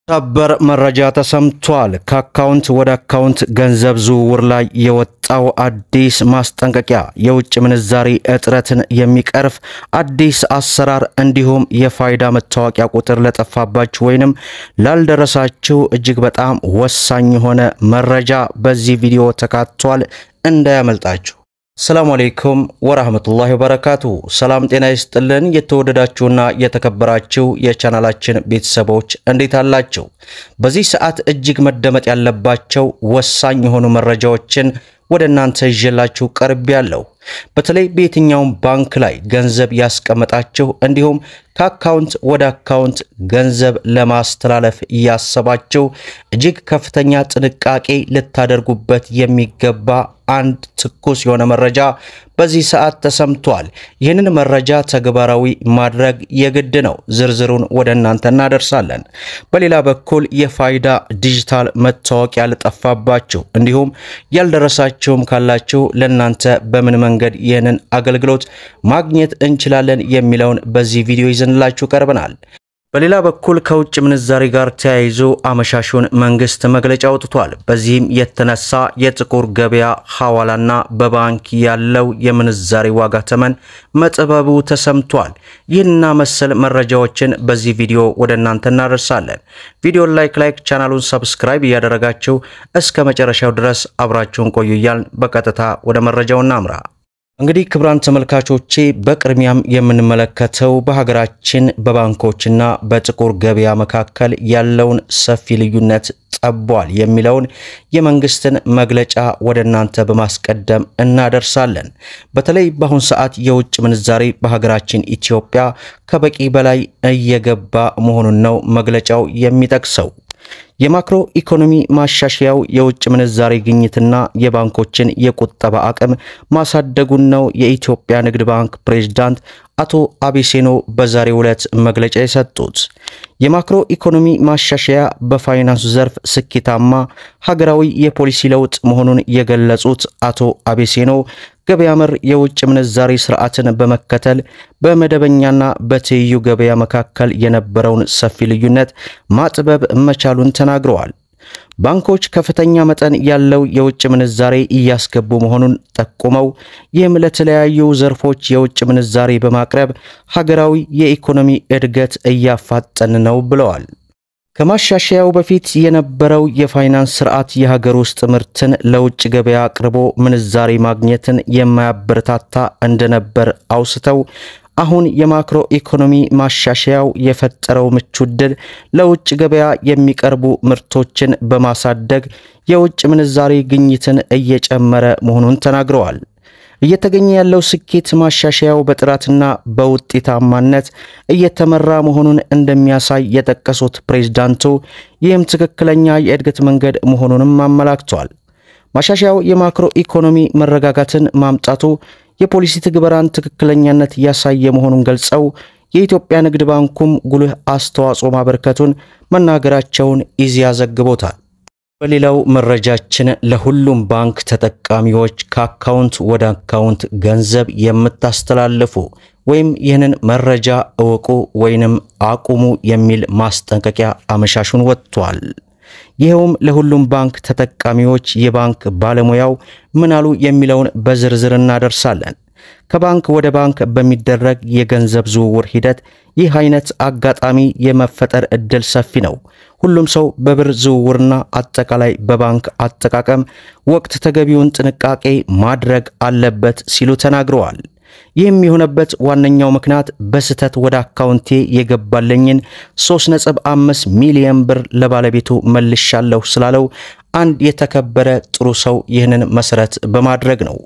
ሰበር መረጃ ተሰምቷል። ከአካውንት ወደ አካውንት ገንዘብ ዝውውር ላይ የወጣው አዲስ ማስጠንቀቂያ የውጭ ምንዛሪ እጥረትን የሚቀርፍ አዲስ አሰራር እንዲሁም የፋይዳ መታወቂያ ቁጥር ለጠፋባችሁ ወይንም ላልደረሳችሁ እጅግ በጣም ወሳኝ የሆነ መረጃ በዚህ ቪዲዮ ተካቷል። እንዳያመልጣችሁ። ሰላም አለይኩም ወራህመቱላሂ ወበረካቱ። ሰላም ጤና ይስጥልን። የተወደዳችሁና የተከበራችሁ የቻናላችን ቤተሰቦች እንዴት አላችሁ? በዚህ ሰዓት እጅግ መደመጥ ያለባቸው ወሳኝ የሆኑ መረጃዎችን ወደ እናንተ ይዤላችሁ ቀርቤያለሁ። በተለይ በየትኛው ባንክ ላይ ገንዘብ ያስቀመጣችሁ እንዲሁም ከአካውንት ወደ አካውንት ገንዘብ ለማስተላለፍ ያሰባችሁ እጅግ ከፍተኛ ጥንቃቄ ልታደርጉበት የሚገባ አንድ ትኩስ የሆነ መረጃ በዚህ ሰዓት ተሰምቷል። ይህንን መረጃ ተግባራዊ ማድረግ የግድ ነው። ዝርዝሩን ወደ እናንተ እናደርሳለን። በሌላ በኩል የፋይዳ ዲጂታል መታወቂያ ለጠፋባችሁ እንዲሁም ያልደረሳችሁም ካላችሁ ለናንተ በምን መንገድ ይህንን አገልግሎት ማግኘት እንችላለን የሚለውን በዚህ ቪዲዮ ይዘንላችሁ ቀርበናል። በሌላ በኩል ከውጭ ምንዛሪ ጋር ተያይዞ አመሻሹን መንግስት መግለጫ አውጥቷል። በዚህም የተነሳ የጥቁር ገበያ ሐዋላና በባንክ ያለው የምንዛሪ ዋጋ ተመን መጥበቡ ተሰምቷል። ይህንና መሰል መረጃዎችን በዚህ ቪዲዮ ወደ እናንተ እናደርሳለን። ቪዲዮን ላይክ ቻናሉን ሰብስክራይብ ያደረጋችሁ እስከ መጨረሻው ድረስ አብራችሁን ቆዩ እያልን በቀጥታ ወደ መረጃው እናምራ። እንግዲህ ክብራን ተመልካቾቼ በቅድሚያም የምንመለከተው በሀገራችን በባንኮችና በጥቁር ገበያ መካከል ያለውን ሰፊ ልዩነት ጠቧል የሚለውን የመንግስትን መግለጫ ወደ እናንተ በማስቀደም እናደርሳለን። በተለይ በአሁን ሰዓት የውጭ ምንዛሪ በሀገራችን ኢትዮጵያ ከበቂ በላይ እየገባ መሆኑን ነው መግለጫው የሚጠቅሰው። የማክሮ ኢኮኖሚ ማሻሻያው የውጭ ምንዛሪ ግኝትና የባንኮችን የቁጠባ አቅም ማሳደጉን ነው የኢትዮጵያ ንግድ ባንክ ፕሬዝዳንት አቶ አቢሲኖ በዛሬው ዕለት መግለጫ የሰጡት። የማክሮ ኢኮኖሚ ማሻሻያ በፋይናንስ ዘርፍ ስኬታማ ሀገራዊ የፖሊሲ ለውጥ መሆኑን የገለጹት አቶ አቢሲኖ ገበያ መር የውጭ ምንዛሪ ስርዓትን በመከተል በመደበኛና በትይዩ ገበያ መካከል የነበረውን ሰፊ ልዩነት ማጥበብ መቻሉን ተናግረዋል። ባንኮች ከፍተኛ መጠን ያለው የውጭ ምንዛሪ እያስገቡ መሆኑን ጠቁመው ይህም ለተለያዩ ዘርፎች የውጭ ምንዛሪ በማቅረብ ሀገራዊ የኢኮኖሚ እድገት እያፋጠነ ነው ብለዋል። ከማሻሻያው በፊት የነበረው የፋይናንስ ስርዓት የሀገር ውስጥ ምርትን ለውጭ ገበያ አቅርቦ ምንዛሪ ማግኘትን የማያበረታታ እንደነበር አውስተው አሁን የማክሮ ኢኮኖሚ ማሻሻያው የፈጠረው ምቹ ዕድል ለውጭ ገበያ የሚቀርቡ ምርቶችን በማሳደግ የውጭ ምንዛሪ ግኝትን እየጨመረ መሆኑን ተናግረዋል። እየተገኘ ያለው ስኬት ማሻሻያው በጥራትና በውጤታማነት እየተመራ መሆኑን እንደሚያሳይ የጠቀሱት ፕሬዝዳንቱ ይህም ትክክለኛ የእድገት መንገድ መሆኑንም አመላክቷል። ማሻሻያው የማክሮ ኢኮኖሚ መረጋጋትን ማምጣቱ የፖሊሲ ትግበራን ትክክለኛነት ያሳየ መሆኑን ገልጸው የኢትዮጵያ ንግድ ባንኩም ጉልህ አስተዋጽኦ ማበርከቱን መናገራቸውን ኢዜአ ዘግቦታል። በሌላው መረጃችን ለሁሉም ባንክ ተጠቃሚዎች ከአካውንት ወደ አካውንት ገንዘብ የምታስተላልፉ ወይም ይህንን መረጃ እወቁ ወይንም አቁሙ የሚል ማስጠንቀቂያ አመሻሹን ወጥቷል። ይሄውም ለሁሉም ባንክ ተጠቃሚዎች የባንክ ባለሙያው ምናሉ የሚለውን በዝርዝር እናደርሳለን። ከባንክ ወደ ባንክ በሚደረግ የገንዘብ ዝውውር ሂደት ይህ አይነት አጋጣሚ የመፈጠር እድል ሰፊ ነው። ሁሉም ሰው በብር ዝውውርና አጠቃላይ በባንክ አጠቃቀም ወቅት ተገቢውን ጥንቃቄ ማድረግ አለበት ሲሉ ተናግረዋል። ይህም የሆነበት ዋነኛው ምክንያት በስተት ወደ አካውንቴ የገባለኝን 3.5 ሚሊዮን ብር ለባለቤቱ መልሻለሁ ስላለው አንድ የተከበረ ጥሩ ሰው ይህንን መሰረት በማድረግ ነው።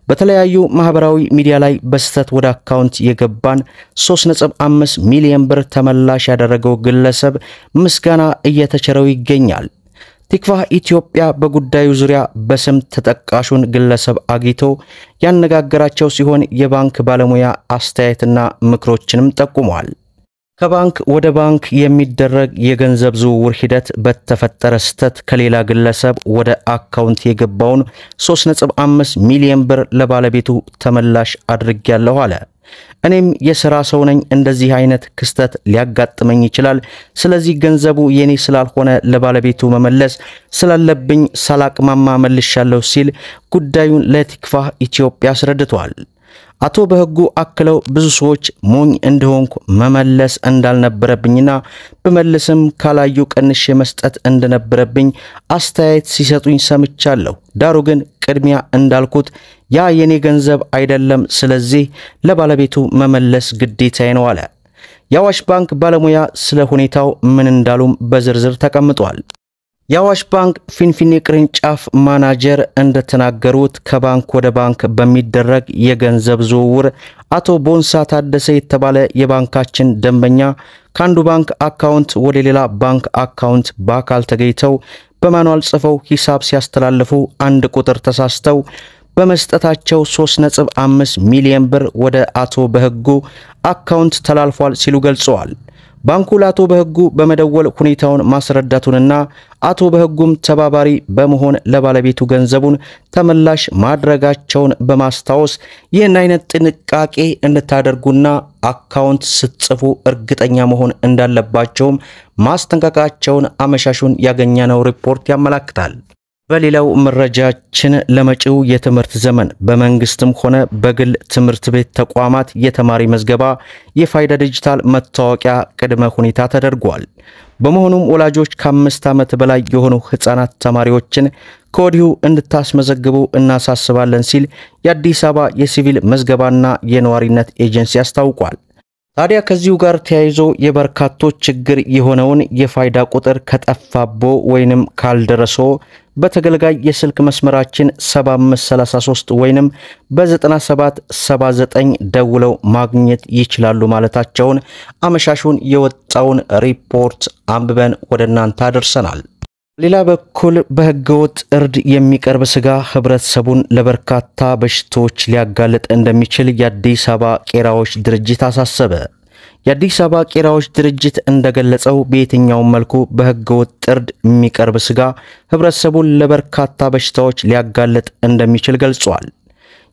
በተለያዩ ማህበራዊ ሚዲያ ላይ በስተት ወደ አካውንት የገባን 3.5 ሚሊዮን ብር ተመላሽ ያደረገው ግለሰብ ምስጋና እየተቸረው ይገኛል። ቲክቫህ ኢትዮጵያ በጉዳዩ ዙሪያ በስም ተጠቃሹን ግለሰብ አግኝቶ ያነጋገራቸው ሲሆን የባንክ ባለሙያ አስተያየትና ምክሮችንም ጠቁሟል። ከባንክ ወደ ባንክ የሚደረግ የገንዘብ ዝውውር ሂደት በተፈጠረ ስህተት ከሌላ ግለሰብ ወደ አካውንት የገባውን 3.5 ሚሊዮን ብር ለባለቤቱ ተመላሽ አድርጌያለሁ አለ። እኔም የሥራ ሰው ነኝ እንደዚህ አይነት ክስተት ሊያጋጥመኝ ይችላል ስለዚህ ገንዘቡ የኔ ስላልሆነ ለባለቤቱ መመለስ ስላለብኝ ሳላቅማማ መልሻለሁ ሲል ጉዳዩን ለቲክቫህ ኢትዮጵያ አስረድቷል አቶ በህጉ አክለው ብዙ ሰዎች ሞኝ እንደሆንኩ መመለስ እንዳልነበረብኝና በመለስም ካላዩ ቀንሽ መስጠት እንደነበረብኝ አስተያየት ሲሰጡኝ ሰምቻለሁ ዳሩ ግን ቅድሚያ እንዳልኩት ያ የኔ ገንዘብ አይደለም ስለዚህ ለባለቤቱ መመለስ ግዴታዬ ነው አለ የአዋሽ ባንክ ባለሙያ ስለ ሁኔታው ምን እንዳሉም በዝርዝር ተቀምጧል የአዋሽ ባንክ ፊንፊኔ ቅርንጫፍ ማናጀር እንደተናገሩት ከባንክ ወደ ባንክ በሚደረግ የገንዘብ ዝውውር አቶ ቦንሳ ታደሰ የተባለ የባንካችን ደንበኛ ካንዱ ባንክ አካውንት ወደ ሌላ ባንክ አካውንት በአካል ተገኝተው በማኑዋል ጽፈው ሂሳብ ሲያስተላልፉ አንድ ቁጥር ተሳስተው በመስጠታቸው 3.5 ሚሊዮን ብር ወደ አቶ በህጉ አካውንት ተላልፏል ሲሉ ገልጸዋል ባንኩ ለአቶ በህጉ በመደወል ሁኔታውን ማስረዳቱንና አቶ በህጉም ተባባሪ በመሆን ለባለቤቱ ገንዘቡን ተመላሽ ማድረጋቸውን በማስታወስ ይህን አይነት ጥንቃቄ እንድታደርጉና አካውንት ስትጽፉ እርግጠኛ መሆን እንዳለባቸውም ማስጠንቀቃቸውን አመሻሹን ያገኘነው ሪፖርት ያመለክታል በሌላው መረጃችን ለመጪው የትምህርት ዘመን በመንግስትም ሆነ በግል ትምህርት ቤት ተቋማት የተማሪ መዝገባ የፋይዳ ዲጂታል መታወቂያ ቅድመ ሁኔታ ተደርጓል በመሆኑም ወላጆች ከ5 ዓመት በላይ የሆኑ ህፃናት ተማሪዎችን ከወዲሁ እንድታስመዘግቡ እናሳስባለን ሲል የአዲስ አበባ የሲቪል መዝገባና የነዋሪነት ኤጀንሲ አስታውቋል ታዲያ ከዚሁ ጋር ተያይዞ የበርካቶች ችግር የሆነውን የፋይዳ ቁጥር ከጠፋቦ ወይንም ካልደረሶ በተገልጋይ የስልክ መስመራችን 7533 ወይንም በ9779 ደውለው ማግኘት ይችላሉ ማለታቸውን አመሻሹን የወጣውን ሪፖርት አንብበን ወደናንተ አደርሰናል ሌላ በኩል በህገወጥ እርድ የሚቀርብ ስጋ ህብረተሰቡን ለበርካታ በሽታዎች ሊያጋልጥ እንደሚችል የአዲስ አበባ ቄራዎች ድርጅት አሳሰበ የአዲስ አበባ ቄራዎች ድርጅት እንደገለጸው በየትኛው መልኩ በህገወጥ እርድ የሚቀርብ ስጋ ህብረተሰቡን ለበርካታ በሽታዎች ሊያጋልጥ እንደሚችል ገልጿል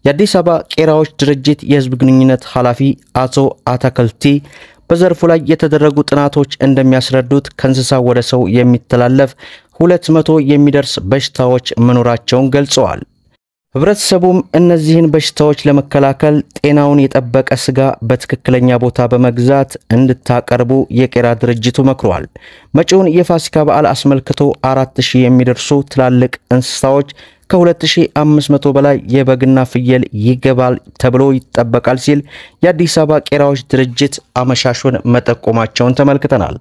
የአዲስ አበባ ቄራዎች ድርጅት የህዝብ ግንኙነት ኃላፊ አቶ አታከልቲ በዘርፉ ላይ የተደረጉ ጥናቶች እንደሚያስረዱት ከእንስሳ ወደ ሰው የሚተላለፍ 200 የሚደርስ በሽታዎች መኖራቸውን ገልጸዋል ህብረተሰቡም እነዚህን በሽታዎች ለመከላከል ጤናውን የጠበቀ ስጋ በትክክለኛ ቦታ በመግዛት እንድታቀርቡ የቄራ ድርጅቱ መክሯል መጪውን የፋሲካ በዓል አስመልክቶ 4000 የሚደርሱ ትላልቅ እንስሳዎች ከ2500 በላይ የበግና ፍየል ይገባል ተብሎ ይጠበቃል ሲል የአዲስ አበባ ቄራዎች ድርጅት አመሻሹን መጠቆማቸውን ተመልክተናል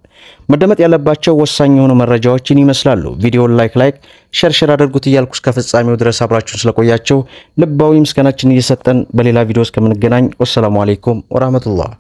መደመጥ ያለባቸው ወሳኝ የሆኑ መረጃዎችን ይመስላሉ ቪዲዮውን ላይክ ሼር አድርጉት እያልኩ እስከ ፍጻሜው ድረስ አብራችሁን ስለቆያችሁ ልባዊ ምስጋናችን እየሰጠን በሌላ ቪዲዮ እስከምንገናኝ ወሰላሙ አለይኩም ወራህመቱላህ